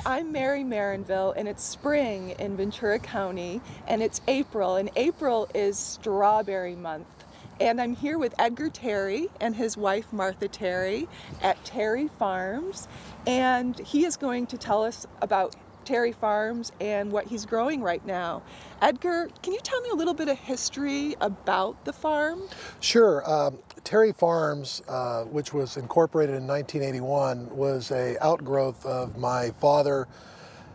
Hi, I'm Mary Maranville, and it's spring in Ventura County, and it's April, and April is strawberry month. And I'm here with Edgar Terry and his wife Martha Terry at Terry Farms, and he is going to tell us about Terry Farms and what he's growing right now. Edgar, can you tell me a little bit of history about the farm? Sure. Terry Farms, which was incorporated in 1981, was an outgrowth of my father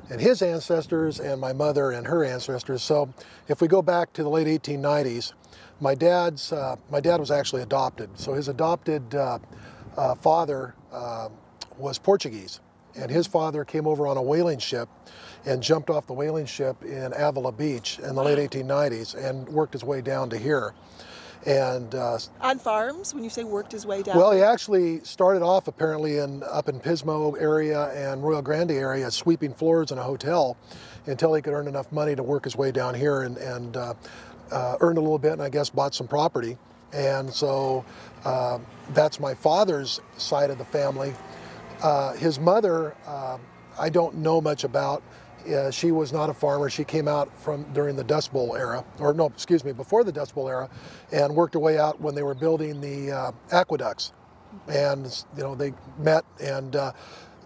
and his ancestors and my mother and her ancestors. So if we go back to the late 1890s, my dad was actually adopted. So his adopted father was Portuguese. And his father came over on a whaling ship and jumped off the whaling ship in Avila Beach in the late 1890s and worked his way down to here. And on farms, when you say worked his way down? Well, he actually started off apparently up in Pismo area and Royal Grande area, sweeping floors in a hotel until he could earn enough money to work his way down here and earned a little bit and I guess bought some property. And so that's my father's side of the family. His mother, I don't know much about. She was not a farmer. She came out during the Dust Bowl era, or no, excuse me, before the Dust Bowl era, and worked her way out when they were building the aqueducts. And they met, and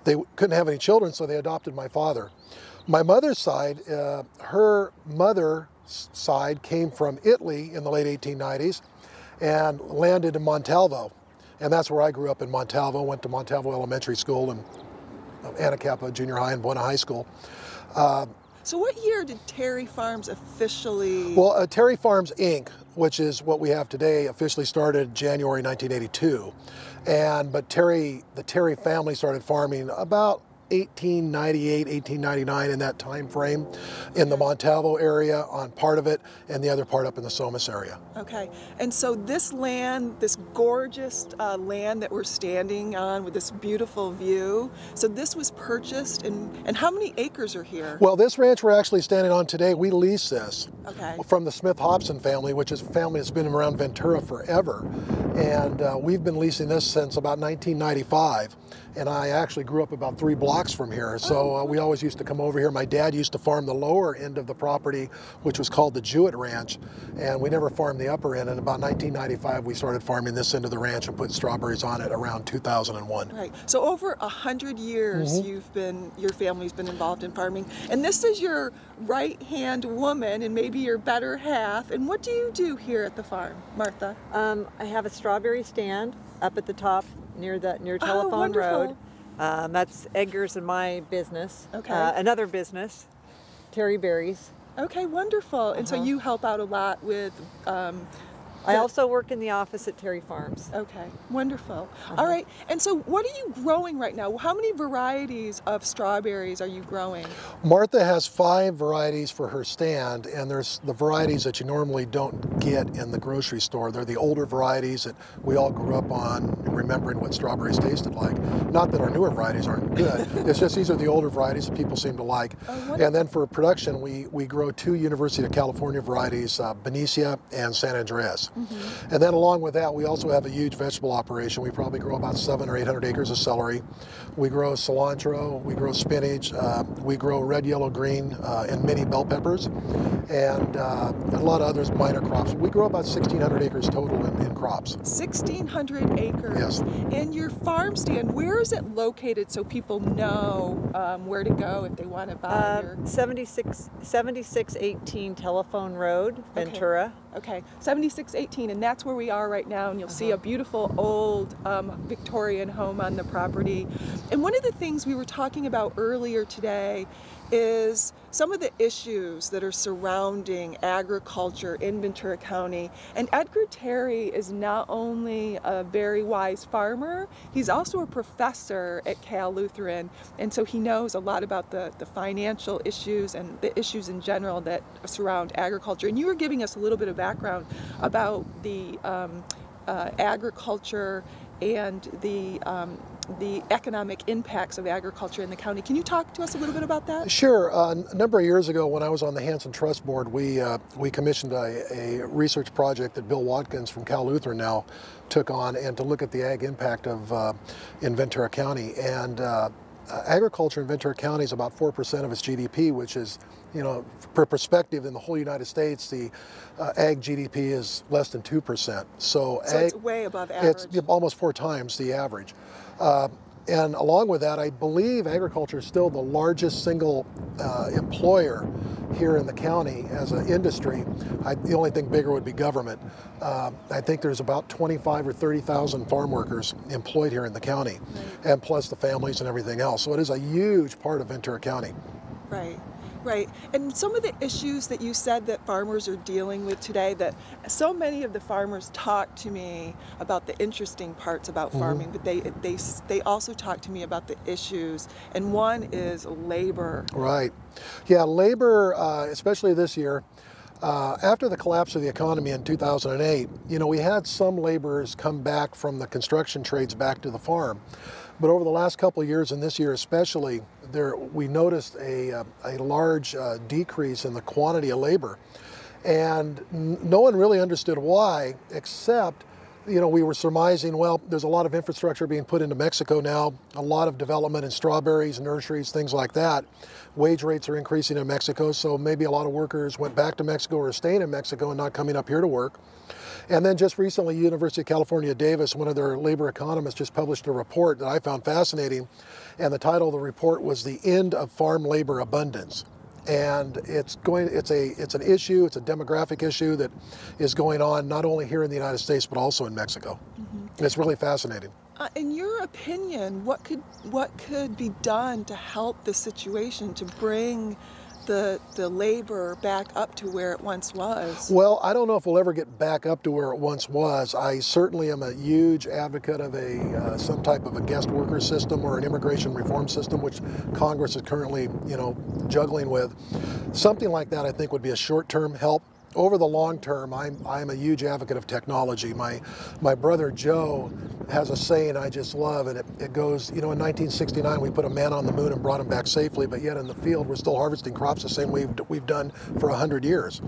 they couldn't have any children, so they adopted my father. My mother's side, her mother's side came from Italy in the late 1890s and landed in Montalvo. And that's where I grew up, in Montalvo. Went to Montalvo Elementary School and Anacapa Junior High and Buena High School. So what year did Terry Farms officially... Well, Terry Farms Inc., which is what we have today, officially started January 1982. But the Terry family started farming about 1898, 1899, in that time frame, in the Montalvo area on part of it, and the other part up in the Somas area. Okay, and so this land, this gorgeous land that we're standing on with this beautiful view, so this was purchased, and how many acres are here? Well, this ranch we're actually standing on today, we lease this from the Smith-Hobson family, which is a family that's been around Ventura forever. And we've been leasing this since about 1995. And I actually grew up about 3 blocks from here. So we always used to come over here. My dad used to farm the lower end of the property, which was called the Jewett Ranch. And we never farmed the upper end. And about 1995, we started farming this end of the ranch and put strawberries on it around 2001. Right. So over 100 years, your family's been involved in farming. And this is your right-hand woman and maybe your better half. And what do you do here at the farm, Martha? I have a strawberry stand up at the top near Telephone Road. That's Edgar's and my business. Okay. Another business, Terry Berries. Okay, wonderful. And so you help out a lot with... I also work in the office at Terry Farms. Okay, wonderful. All right, and so what are you growing right now? How many varieties of strawberries are you growing? Martha has 5 varieties for her stand, and there's the varieties that you normally don't get in the grocery store. They're the older varieties that we all grew up on, remembering what strawberries tasted like. Not that our newer varieties aren't good, it's just these are the older varieties that people seem to like. And then for production, we grow 2 University of California varieties, Benicia and San Andres. And then along with that, we also have a huge vegetable operation. We probably grow about 700 or 800 acres of celery. We grow cilantro, we grow spinach, we grow red, yellow, green, and mini bell peppers, and a lot of others minor crops. We grow about 1,600 acres total in crops. 1,600 acres. Yes. And your farm stand, where is it located so people know where to go if they want to buy your... 7618 Telephone Road, Ventura. Okay, 7618, and that's where we are right now, and you'll see a beautiful old Victorian home on the property. And one of the things we were talking about earlier today is some of the issues that are surrounding agriculture in Ventura County. And Edgar Terry is not only a very wise farmer, he's also a professor at Cal Lutheran, and so he knows a lot about the financial issues and the issues in general that surround agriculture. And you were giving us a little bit of background about the agriculture and the economic impacts of agriculture in the county. Can you talk to us a little bit about that? Sure. A number of years ago when I was on the Hanson Trust Board, we commissioned a research project that Bill Watkins from Cal Lutheran now took on, and to look at the ag impact of in Ventura County. And agriculture in Ventura County is about 4% of its GDP, which is, you know, for perspective, in the whole United States, the ag GDP is less than 2%. So it's way above average. It's almost 4 times the average. And along with that, I believe agriculture is still the largest single employer here in the county as an industry. The only thing bigger would be government. I think there's about 25 or 30,000 farm workers employed here in the county, and plus the families and everything else. So it is a huge part of Ventura County. Right. Right, and some of the issues that you said that farmers are dealing with today, that so many of the farmers talk to me about the interesting parts about farming, but they also talk to me about the issues, and one is labor. Right, yeah, labor, especially this year, after the collapse of the economy in 2008, you know, we had some laborers come back from the construction trades back to the farm. But over the last couple of years, and this year especially, we noticed a large decrease in the quantity of labor. And no one really understood why, except, you know, we were surmising, well, there's a lot of infrastructure being put into Mexico now, a lot of development in strawberries, nurseries, things like that. Wage rates are increasing in Mexico, so maybe a lot of workers went back to Mexico or are staying in Mexico and not coming up here to work. And then just recently, University of California, Davis, one of their labor economists, just published a report that I found fascinating. And the title of the report was "The End of Farm Labor Abundance." And it's an issue, it's a demographic issue that is going on not only here in the United States, but also in Mexico. And it's really fascinating. In your opinion, what could be done to help the situation, to bring the labor back up to where it once was? Well, I don't know if we'll ever get back up to where it once was. I certainly am a huge advocate of some type of a guest worker system or an immigration reform system, which Congress is currently, you know, juggling with. Something like that, I think, would be a short-term help. Over the long term, I'm a huge advocate of technology. My brother Joe has a saying I just love, and it goes, you know, in 1969 we put a man on the moon and brought him back safely, but yet in the field we're still harvesting crops the same way we've done for 100 years.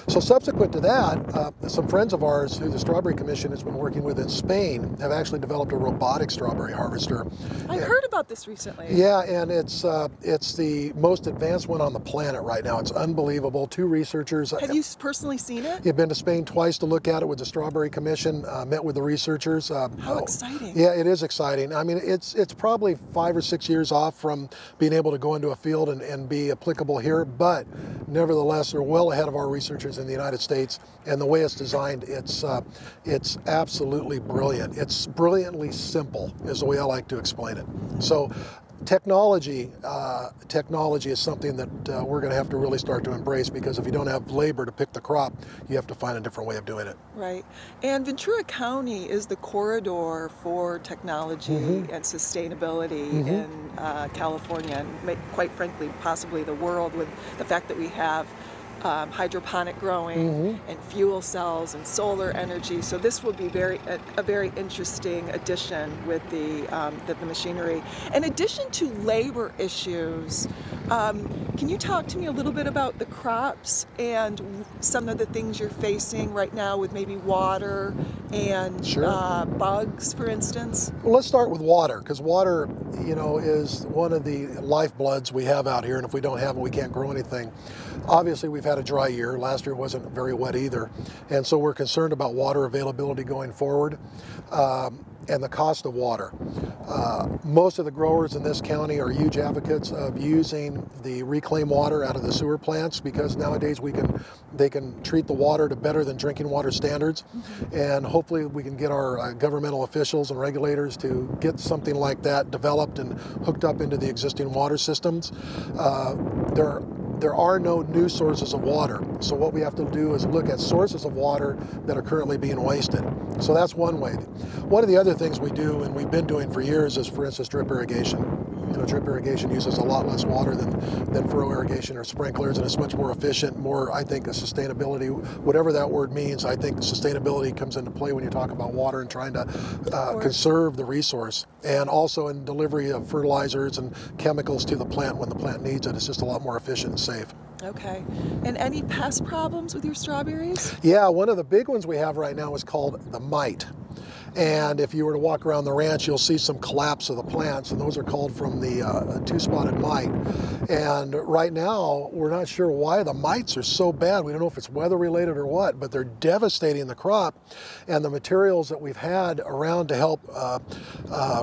So subsequent to that, some friends of ours who the Strawberry Commission has been working with in Spain have actually developed a robotic strawberry harvester. I heard about this recently. Yeah, and it's the most advanced one on the planet right now. It's unbelievable. 2 researchers. Have you personally seen it? You've been to Spain twice to look at it with the Strawberry Commission, met with the researchers. How exciting. Yeah, it is exciting. I mean, it's probably 5 or 6 years off from being able to go into a field and be applicable here, but nevertheless, they're well ahead of our researchers in the United States, and the way it's designed, it's absolutely brilliant. It's brilliantly simple, is the way I like to explain it. So technology is something that we're going to have to really start to embrace, because if you don't have labor to pick the crop, you have to find a different way of doing it. Right. And Ventura County is the corridor for technology and sustainability in California, and quite frankly, possibly the world, with the fact that we have hydroponic growing and fuel cells and solar energy. So this will be a very interesting addition with the machinery. In addition to labor issues, can you talk to me a little bit about the crops and some of the things you're facing right now with maybe water and bugs, for instance? Well, let's start with water, because water, you know, is one of the lifebloods we have out here, and if we don't have it, we can't grow anything. Obviously, we've had a dry year. Last year wasn't very wet either, and so we're concerned about water availability going forward, and the cost of water. Most of the growers in this county are huge advocates of using the reclaimed water out of the sewer plants, because nowadays they can treat the water to better than drinking water standards, and hopefully we can get our governmental officials and regulators to get something like that developed and hooked up into the existing water systems. There are no new sources of water, so what we have to do is look at sources of water that are currently being wasted. So that's one way. One of the other things we do, and we've been doing for years, is, for instance, drip irrigation. You know, drip irrigation uses a lot less water than furrow irrigation or sprinklers, and it's much more efficient, more, I think, a sustainability, whatever that word means. I think sustainability comes into play when you talk about water and trying to conserve the resource, and also in delivery of fertilizers and chemicals to the plant when the plant needs it. It's just a lot more efficient and safe. Okay. And any pest problems with your strawberries? Yeah, one of the big ones we have right now is called the mite. And if you were to walk around the ranch, you'll see some collapse of the plants, and those are called from the two-spotted mite. And right now, we're not sure why the mites are so bad. We don't know if it's weather-related or what, but they're devastating the crop. And the materials that we've had around to help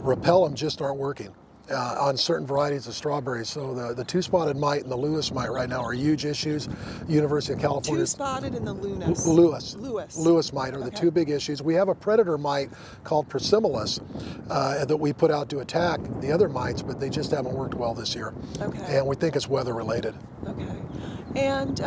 repel them just aren't working on certain varieties of strawberries. So the two-spotted mite and the Lewis mite right now are huge issues. University of California. Two-spotted and the Lewis. Lewis mite are the two big issues. We have a predator mite called Persimilus that we put out to attack the other mites, but they just haven't worked well this year. Okay. And we think it's weather related. Okay. And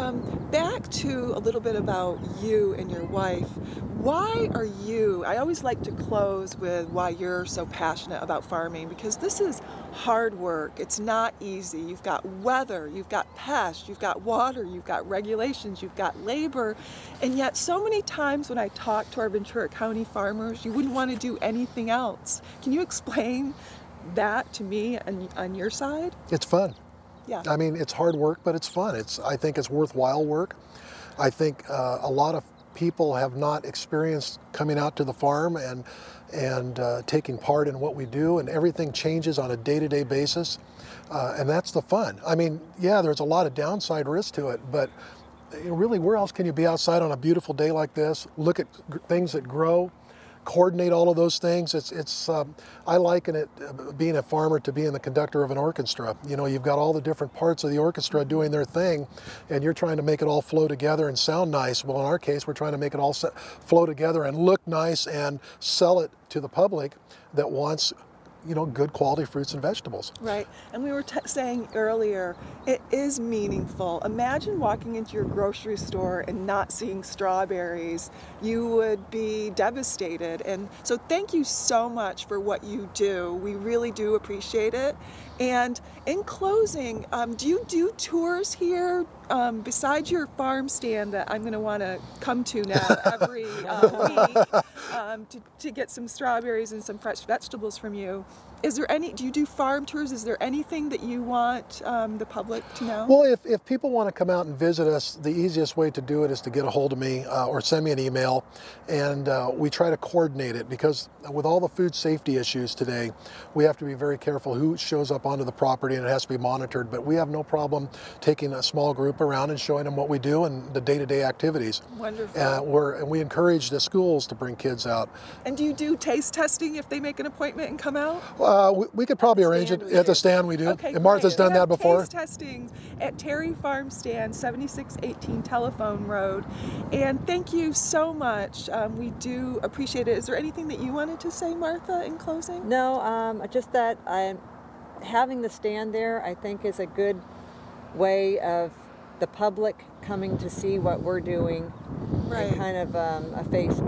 back to a little bit about you and your wife. Why are you, I always like to close with why you're so passionate about farming, because this is hard work. It's not easy. You've got weather, you've got pests, you've got water, you've got regulations, you've got labor. And yet so many times when I talk to our Ventura County farmers, you wouldn't want to do anything else. Can you explain that to me on your side? It's fun. Yeah. I mean, it's hard work, but it's fun. I think it's worthwhile work. I think a lot of people have not experienced coming out to the farm and taking part in what we do, and everything changes on a day-to-day basis, and that's the fun. I mean, yeah, there's a lot of downside risk to it, but really, where else can you be outside on a beautiful day like this, look at things that grow, coordinate all of those things? I liken it, being a farmer, to being the conductor of an orchestra. You know, you've got all the different parts of the orchestra doing their thing, and you're trying to make it all flow together and sound nice. Well, in our case, we're trying to make it all flow together and look nice and sell it to the public that wants, you know, good quality fruits and vegetables. Right, and we were saying earlier, it is meaningful. Imagine walking into your grocery store and not seeing strawberries. You would be devastated. And so thank you so much for what you do. We really do appreciate it. And in closing, do you do tours here besides your farm stand that I'm going to want to come to now every week to get some strawberries and some fresh vegetables from you? Is there any, do you do farm tours? Is there anything that you want the public to know? Well, if people want to come out and visit us, the easiest way to do it is to get a hold of me or send me an email, and we try to coordinate it, because with all the food safety issues today, we have to be very careful who shows up onto the property, and it has to be monitored. But we have no problem taking a small group around and showing them what we do and the day-to-day activities. Wonderful. And we encourage the schools to bring kids out. And do you do taste testing if they make an appointment and come out? We could probably arrange it at the stand. We do. Okay, and Martha's done that before. Taste testing at Terry Farm Stand, 7618 Telephone Road. And thank you so much. We do appreciate it. Is there anything that you wanted to say, Martha, in closing? No, just that having the stand there, I think, is a good way of the public coming to see what we're doing, right, and kind of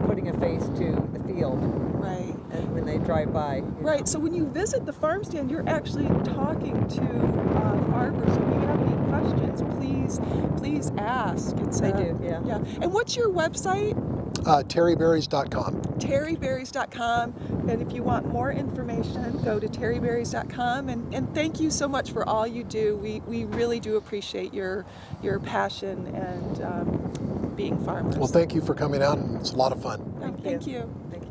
putting a face to the field, right, and when they drive by. Right. So when you visit the farm stand, you're actually talking to farmers. So if you have any questions, please ask. They do, yeah. Yeah. And what's your website? terryberries.com. terryberries.com. And if you want more information, go to terryberries.com. And thank you so much for all you do. We really do appreciate your passion and being farmers. Well, thank you for coming out, and it's a lot of fun. Thank you. Thank you.